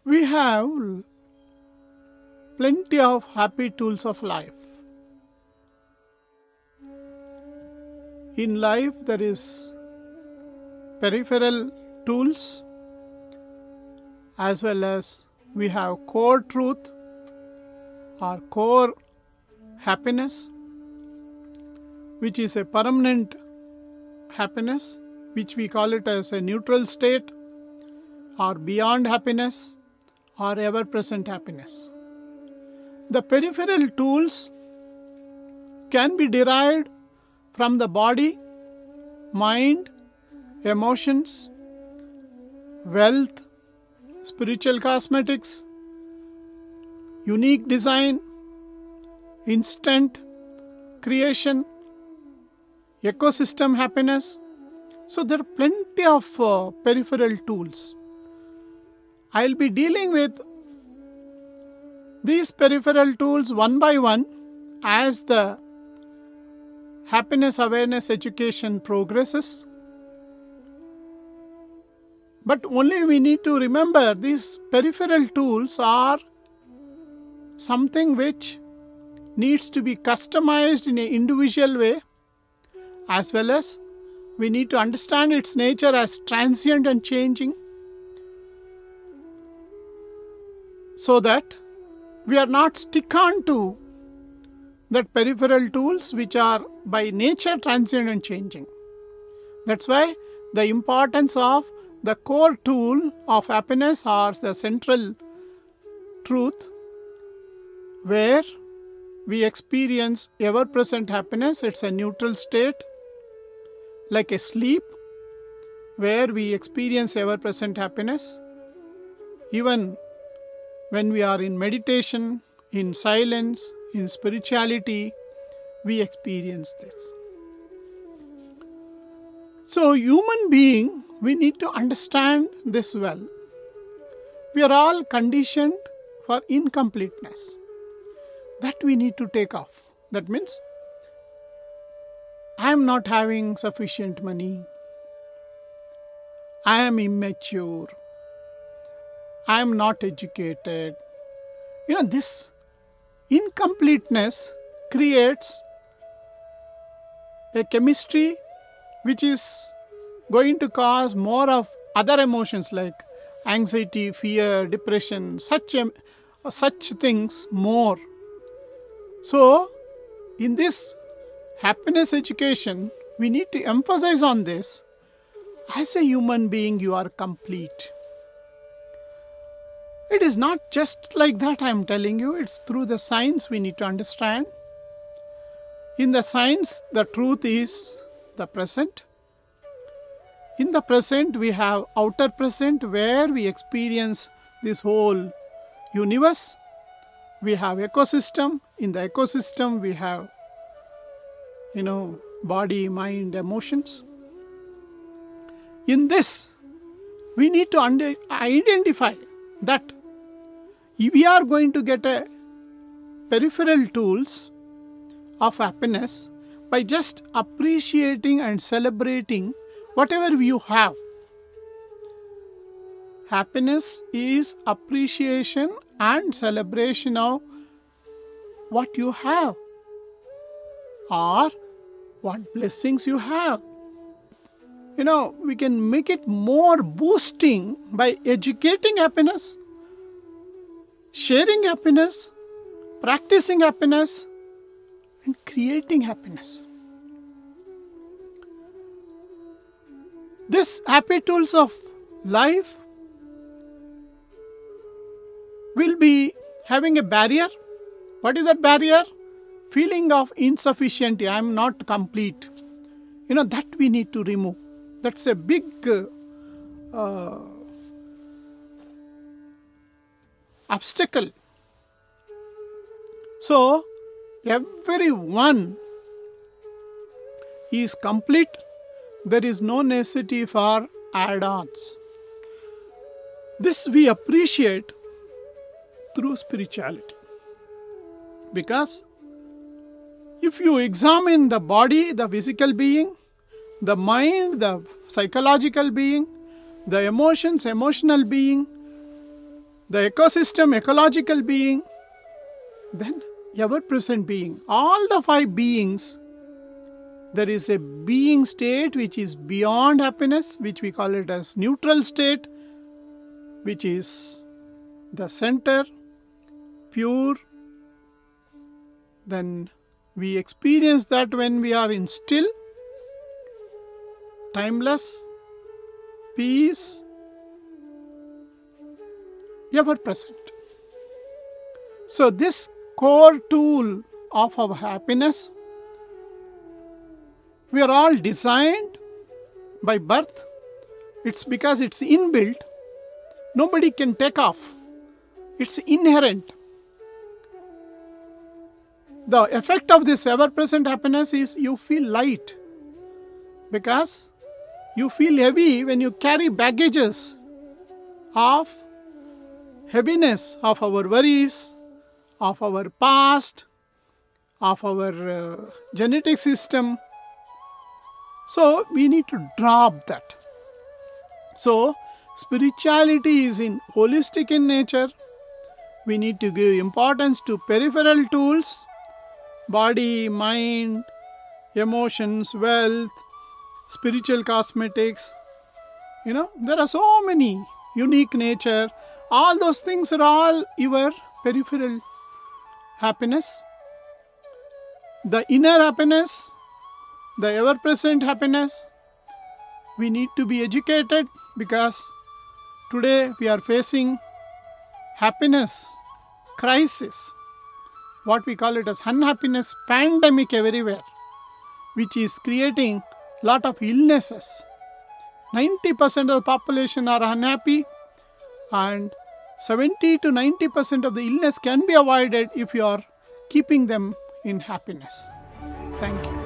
We have plenty of happy tools of life. In life there is peripheral tools as well as we have core truth or core happiness, which is a permanent happiness, which we call it as a neutral state or beyond happiness or ever-present happiness. The peripheral tools can be derived from the body, mind, emotions, wealth, spiritual cosmetics, unique design, instant creation, ecosystem happiness. So there are plenty of peripheral tools. I'll be dealing with these peripheral tools one by one as the happiness awareness education progresses. But only we need to remember these peripheral tools are something which needs to be customized in an individual way, as well as we need to understand its nature as transient and changing, so that we are not stick on to that peripheral tools which are by nature transient and changing. That's why the importance of the core tool of happiness or the central truth where we experience ever-present happiness. It's a neutral state, like a sleep, where we experience ever-present happiness. Even when we are in meditation, in silence, in spirituality, we experience this. So, human being, we need to understand this well. We are all conditioned for incompleteness. That we need to take off. That means, I am not having sufficient money. I am immature. I am not educated. This incompleteness creates a chemistry which is going to cause more of other emotions like anxiety, fear, depression, such things more. So, in this happiness education, we need to emphasize on this. As a human being, you are complete. It is not just like that I am telling you, it's through the science we need to understand. In the science, the truth is the present. In the present, we have outer present where we experience this whole universe. We have ecosystem. In the ecosystem, we have, body, mind, emotions. In this, we need to identify that if we are going to get a peripheral tools of happiness by just appreciating and celebrating whatever you have. Happiness is appreciation and celebration of what you have or what blessings you have. We can make it more boosting by educating happiness, sharing happiness, practicing happiness, and creating happiness. These happy tools of life will be having a barrier. What is that barrier? Feeling of insufficiency. I am not complete. That we need to remove. That's a big obstacle. So, everyone is complete. There is no necessity for add-ons. This we appreciate through spirituality. Because if you examine the body, the physical being, the mind, the psychological being, the emotions, emotional being, the ecosystem, ecological being, then ever-present being. All the five beings, there is a being state which is beyond happiness, which we call it as neutral state, which is the center, pure. Then we experience that when we are in still, timeless, peace, ever present. So this core tool of our happiness, we are all designed by birth. It's because it's inbuilt. Nobody can take off. It's inherent. The effect of this ever-present happiness is you feel light, because you feel heavy when you carry baggages of heaviness, of our worries, of our past, of our genetic system. So we need to drop that. So spirituality is holistic in nature. We need to give importance to peripheral tools, body, mind, emotions, wealth, spiritual cosmetics. There are so many, unique nature. All those things are all your peripheral happiness. The inner happiness, the ever-present happiness, we need to be educated, because today we are facing happiness crisis. What we call it as unhappiness pandemic everywhere, which is creating lot of illnesses. 90% of the population are unhappy, and 70 to 90% of the illness can be avoided if you are keeping them in happiness. Thank you.